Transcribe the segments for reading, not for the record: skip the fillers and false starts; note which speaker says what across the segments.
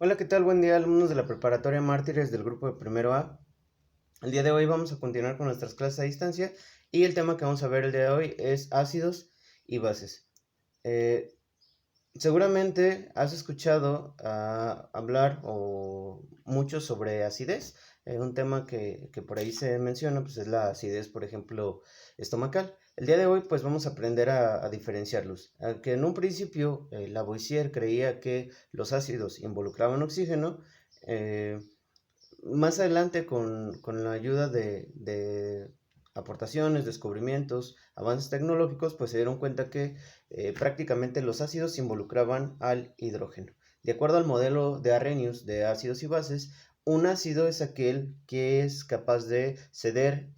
Speaker 1: Hola, ¿qué tal? Buen día, alumnos de la preparatoria Mártires del grupo de primero A. El día de hoy vamos a continuar con nuestras clases a distancia y el tema que vamos a ver el día de hoy es ácidos y bases. Eh, Seguramente has escuchado hablar o mucho sobre acidez. Un tema que por ahí se menciona pues es la acidez, por ejemplo, estomacal. El día de hoy pues vamos a aprender a diferenciarlos. Aunque en un principio Lavoisier creía que los ácidos involucraban oxígeno, eh, más adelante con la ayuda de aportaciones, descubrimientos, avances tecnológicos, pues se dieron cuenta que prácticamente los ácidos involucraban al hidrógeno. De acuerdo al modelo de Arrhenius de ácidos y bases, un ácido es aquel que es capaz de ceder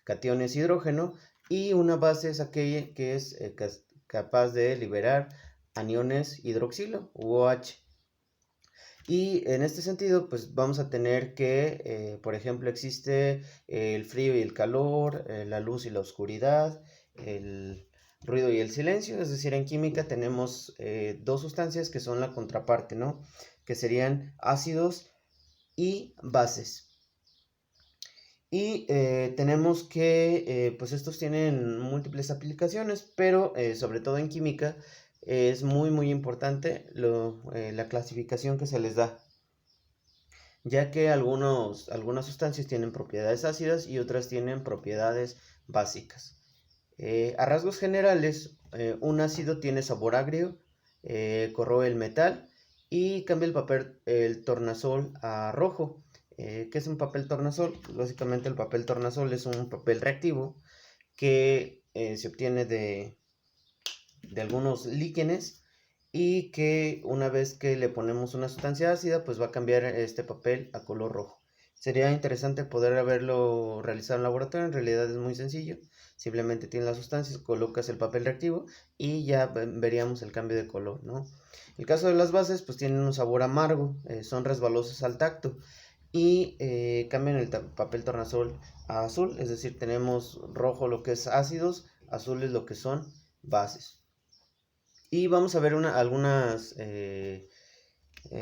Speaker 1: cationes hidrógeno y una base es aquella que es capaz de liberar aniones hidroxilo u OH. Y en este sentido, pues vamos a tener que, por ejemplo, existe el frío y el calor, la luz y la oscuridad, el ruido y el silencio. Es decir, en química tenemos dos sustancias que son la contraparte, ¿no? Que serían ácidos y bases. Y tenemos que, pues estos tienen múltiples aplicaciones, pero sobre todo en química es muy importante la clasificación que se les da, ya que algunas sustancias tienen propiedades ácidas y otras tienen propiedades básicas. A rasgos generales, un ácido tiene sabor agrio, corroe el metal y cambia el tornasol a rojo. ¿Qué es un papel tornasol? Pues básicamente el papel tornasol es un papel reactivo que se obtiene de algunos líquenes y que una vez que le ponemos una sustancia ácida pues va a cambiar este papel a color rojo. Sería interesante poder haberlo realizado en laboratorio, en realidad es muy sencillo, simplemente tienes las sustancias, colocas el papel reactivo y ya veríamos el cambio de color, ¿no? El caso de las bases pues tienen un sabor amargo, son resbalosos al tacto y cambian el papel tornasol a azul, es decir, tenemos rojo lo que es ácidos, azul es lo que son bases. Y vamos a ver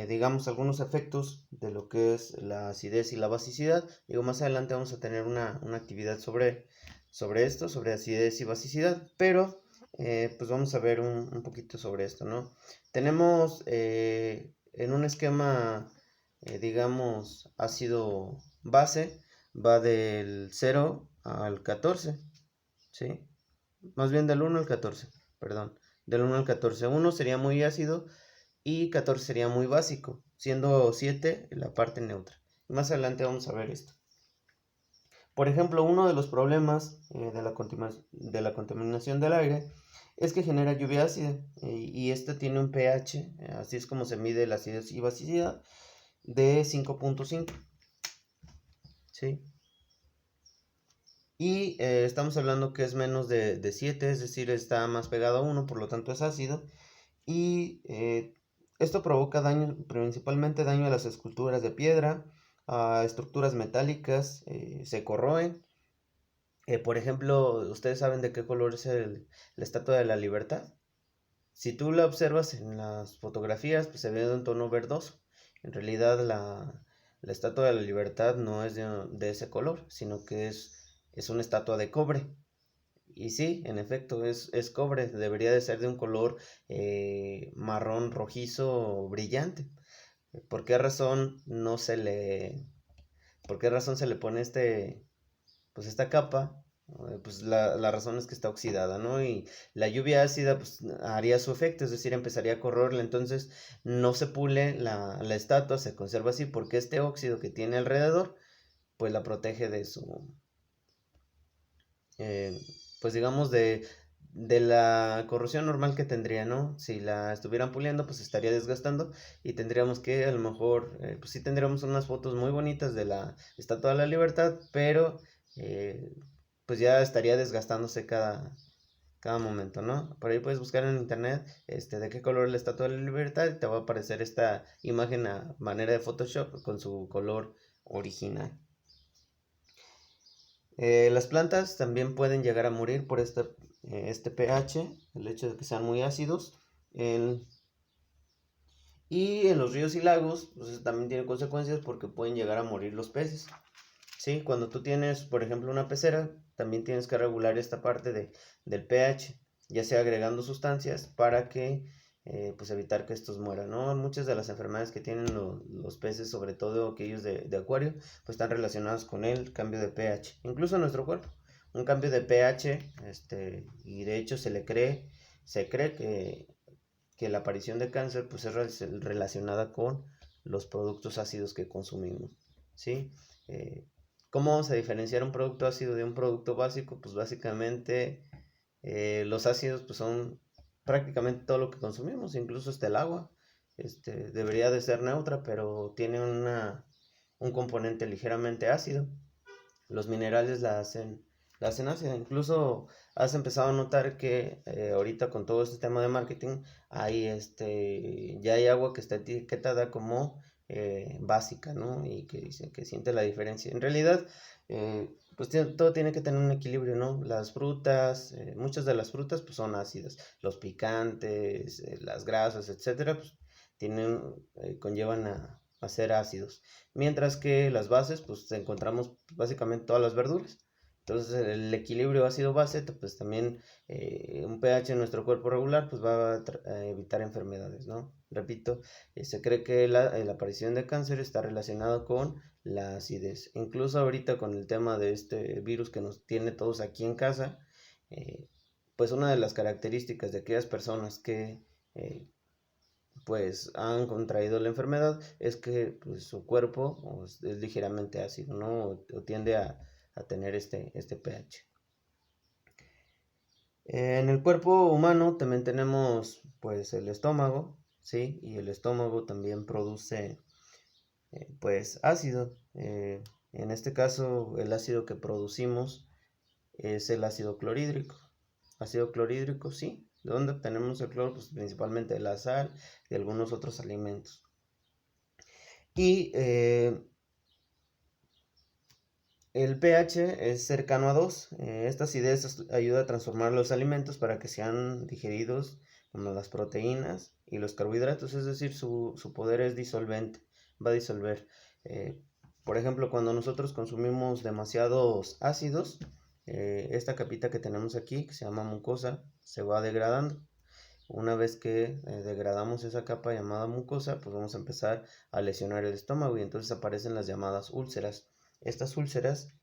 Speaker 1: digamos, algunos efectos de lo que es la acidez y la basicidad. Digo, más adelante vamos a tener una actividad sobre esto, sobre acidez y basicidad, pero pues vamos a ver un poquito sobre esto, ¿no? Tenemos en un esquema, digamos, ácido base, va del 0 al 14, ¿sí? Más bien del 1 al 14, perdón. Del 1 al 14. 1 sería muy ácido y 14 sería muy básico, siendo 7 la parte neutra. Más adelante vamos a ver esto. Por ejemplo, uno de los problemas de la contaminación del aire es que genera lluvia ácida y esta tiene un pH, así es como se mide la acidez y basicidad, de 5.5. ¿Sí? Y estamos hablando que es menos de 7, es decir, está más pegado a 1, por lo tanto es ácido. Y esto provoca daño, principalmente daño a las esculturas de piedra, a estructuras metálicas, se corroen. Por ejemplo, ¿ustedes saben de qué color es la Estatua de la Libertad? Si tú la observas en las fotografías, pues se ve de un tono verdoso. En realidad la Estatua de la Libertad no es de ese color, sino que es una estatua de cobre. Y sí, en efecto, es cobre, debería de ser de un color marrón rojizo brillante. ¿Por qué razón no se le, por qué razón se le pone pues esta capa? Pues la razón es que está oxidada, ¿no? Y la lluvia ácida pues haría su efecto, es decir, empezaría a corroerla, entonces no se pule la estatua, se conserva así porque este óxido que tiene alrededor pues la protege de eh, pues digamos, de la corrosión normal que tendría, ¿no? Si la estuvieran puliendo, pues estaría desgastando y tendríamos que, a lo mejor, pues sí tendríamos unas fotos muy bonitas de la Estatua de la Libertad, pero eh, pues ya estaría desgastándose cada momento, ¿no? Por ahí puedes buscar en internet de qué color es la Estatua de la Libertad y te va a aparecer esta imagen a manera de Photoshop con su color original. Las plantas también pueden llegar a morir por este pH, el hecho de que sean muy ácidos. El- Y en los ríos y lagos, pues eso también tiene consecuencias porque pueden llegar a morir los peces. ¿Sí? Cuando tú tienes, por ejemplo, una pecera, también tienes que regular esta parte del pH, ya sea agregando sustancias para que, pues evitar que estos mueran, ¿no? Muchas de las enfermedades que tienen los peces, sobre todo aquellos de acuario, pues están relacionadas con el cambio de pH, incluso en nuestro cuerpo. Un cambio de pH, y de hecho se cree que la aparición de cáncer pues es relacionada con los productos ácidos que consumimos, ¿sí? ¿Cómo vamos a diferenciar un producto ácido de un producto básico? Pues básicamente los ácidos pues son prácticamente todo lo que consumimos, incluso el agua. Debería de ser neutra, pero tiene un componente ligeramente ácido. Los minerales la hacen ácida. Incluso has empezado a notar que ahorita con todo este tema de marketing ya hay agua que está etiquetada como básica, ¿no? Y que dice que siente la diferencia. En realidad, pues todo tiene que tener un equilibrio, ¿no? Las frutas, muchas de las frutas pues son ácidas. Los picantes, las grasas, etcétera, pues conllevan a ser ácidos. Mientras que las bases, pues encontramos básicamente todas las verduras. Entonces el equilibrio ácido-base, pues también un pH en nuestro cuerpo regular, pues va a evitar enfermedades, ¿no? Repito, se cree que la aparición de cáncer está relacionado con la acidez. Incluso ahorita con el tema de este virus que nos tiene todos aquí en casa, eh, pues una de las características de aquellas personas que pues han contraído la enfermedad es que pues, su cuerpo es ligeramente ácido, ¿no? O tiende a tener este pH. En el cuerpo humano también tenemos pues el estómago, ¿sí? Y el estómago también produce pues ácido. En este caso el ácido que producimos es el ácido clorhídrico. Ácido clorhídrico, sí. ¿De dónde obtenemos el cloro? Pues principalmente de la sal y algunos otros alimentos. Y el pH es cercano a 2. Esta acidez ayuda a transformar los alimentos para que sean digeridos, como las proteínas y los carbohidratos, es decir, su poder es disolvente, va a disolver. Eh, por ejemplo, cuando nosotros consumimos demasiados ácidos, esta capita que tenemos aquí, que se llama mucosa, se va degradando. Una vez que degradamos esa capa llamada mucosa, pues vamos a empezar a lesionar el estómago y entonces aparecen las llamadas úlceras. Estas úlceras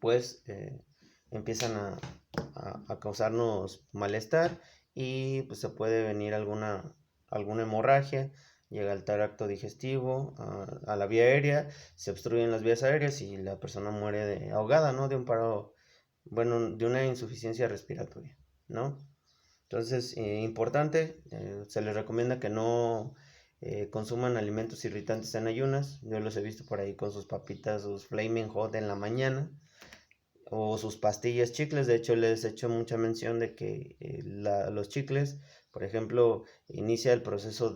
Speaker 1: pues empiezan a causarnos malestar y pues se puede venir alguna hemorragia, llega al tracto digestivo, a la vía aérea, se obstruyen las vías aéreas y la persona muere ahogada, ¿no? De un paro, bueno, de una insuficiencia respiratoria, ¿no? Entonces, importante, se les recomienda que no consuman alimentos irritantes en ayunas. Yo los he visto por ahí con sus papitas, sus Flaming Hot en la mañana o sus pastillas chicles. De hecho, les he hecho mucha mención de que los chicles, por ejemplo, inicia el proceso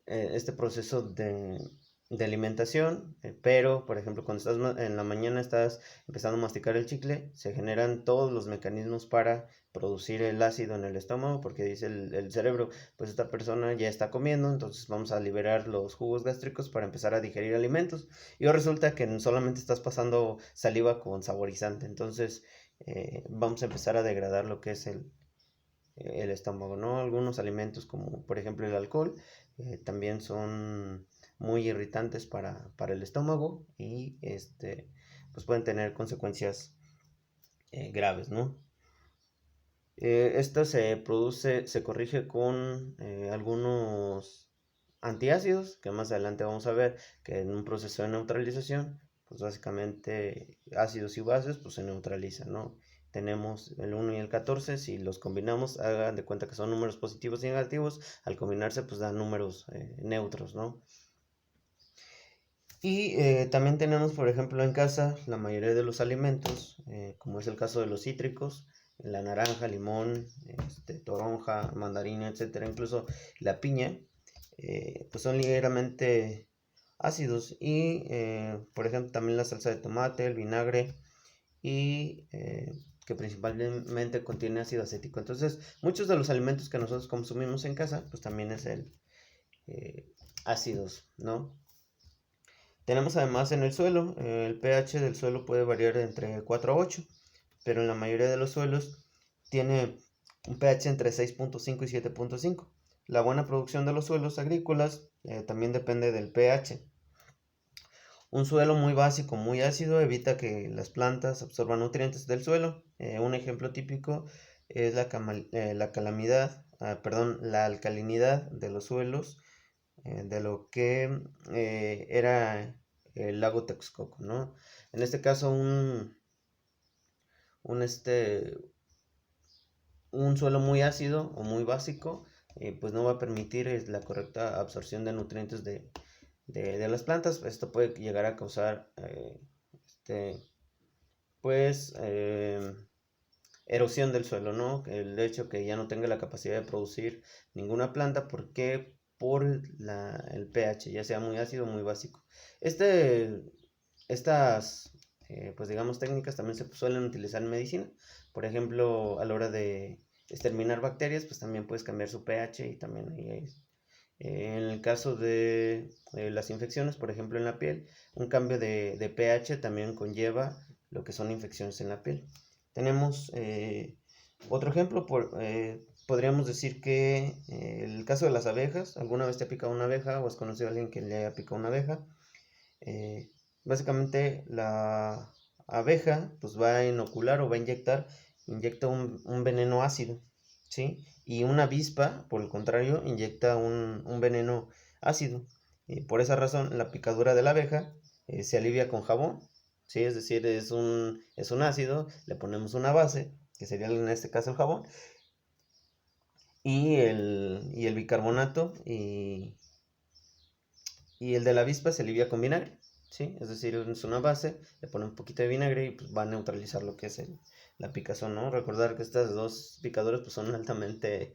Speaker 1: este proceso de alimentación, pero por ejemplo cuando estás en la mañana estás empezando a masticar el chicle, se generan todos los mecanismos para producir el ácido en el estómago, porque dice el cerebro, pues esta persona ya está comiendo, entonces vamos a liberar los jugos gástricos para empezar a digerir alimentos, y resulta que solamente estás pasando saliva con saborizante, entonces vamos a empezar a degradar lo que es el estómago, ¿no? Algunos alimentos como por ejemplo el alcohol también son muy irritantes para el estómago y pues pueden tener consecuencias graves, ¿no? Esto se corrige con algunos antiácidos que más adelante vamos a ver que en un proceso de neutralización, pues básicamente ácidos y bases pues se neutralizan, ¿no? Tenemos el 1 y el 14, si los combinamos, hagan de cuenta que son números positivos y negativos, al combinarse pues dan números neutros, ¿no? Y también tenemos, por ejemplo, en casa la mayoría de los alimentos, como es el caso de los cítricos, la naranja, limón, toronja, mandarina, etcétera, incluso la piña, pues son ligeramente ácidos. Y, por ejemplo, también la salsa de tomate, el vinagre y que principalmente contiene ácido acético. Entonces, muchos de los alimentos que nosotros consumimos en casa, pues también es el ácidos, ¿no? Tenemos además en el suelo, el pH del suelo puede variar entre 4 a 8, pero en la mayoría de los suelos tiene un pH entre 6.5 y 7.5. La buena producción de los suelos agrícolas también depende del pH. Un suelo muy básico, muy ácido, evita que las plantas absorban nutrientes del suelo. Un ejemplo típico es la alcalinidad de los suelos, de lo que era el lago Texcoco, ¿no? En este caso, un, este, un suelo muy ácido o muy básico, pues no va a permitir la correcta absorción de nutrientes de las plantas. Esto puede llegar a causar pues erosión del suelo, ¿no? El hecho que ya no tenga la capacidad de producir ninguna planta porque por el pH, ya sea muy ácido o muy básico. Estas pues digamos técnicas también se suelen utilizar en medicina. Por ejemplo, a la hora de exterminar bacterias, pues también puedes cambiar su pH y también ahí es. En el caso de las infecciones, por ejemplo en la piel, un cambio de pH también conlleva lo que son infecciones en la piel. Tenemos otro ejemplo, podríamos decir que el caso de las abejas. ¿Alguna vez te ha picado una abeja o has conocido a alguien que le haya picado una abeja? Básicamente la abeja pues va a inocular o va a inyecta un veneno ácido, ¿sí? Y una avispa, por el contrario, inyecta un veneno ácido. Y por esa razón, la picadura de la abeja se alivia con jabón, ¿sí? Es decir, es un ácido, le ponemos una base, que sería en este caso el jabón, y el bicarbonato, y el de la avispa se alivia con vinagre, ¿sí? Es decir, es una base, le pone un poquito de vinagre y pues va a neutralizar lo que es la picazón, ¿no? Recordar que estas dos picaduras pues son altamente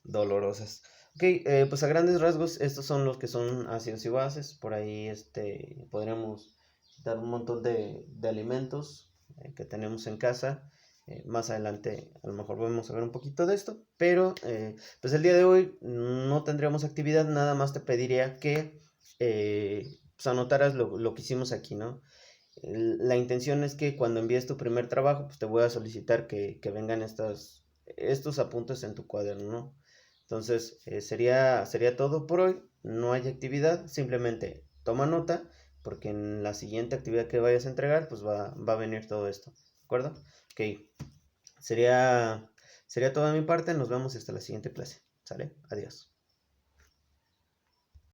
Speaker 1: dolorosas. Ok, pues a grandes rasgos estos son los que son ácidos y bases. Por ahí podríamos dar un montón de alimentos que tenemos en casa. Más adelante a lo mejor vamos a ver un poquito de esto, pero pues el día de hoy no tendríamos actividad, nada más te pediría que pues anotaras lo que hicimos aquí, ¿no? La intención es que cuando envíes tu primer trabajo, pues te voy a solicitar que vengan estos apuntes en tu cuaderno, ¿no? Entonces, sería todo por hoy. No hay actividad, simplemente toma nota, porque en la siguiente actividad que vayas a entregar, pues va a venir todo esto, ¿de acuerdo? Ok, sería, sería todo de mi parte. Nos vemos hasta la siguiente clase. ¿Sale? Adiós.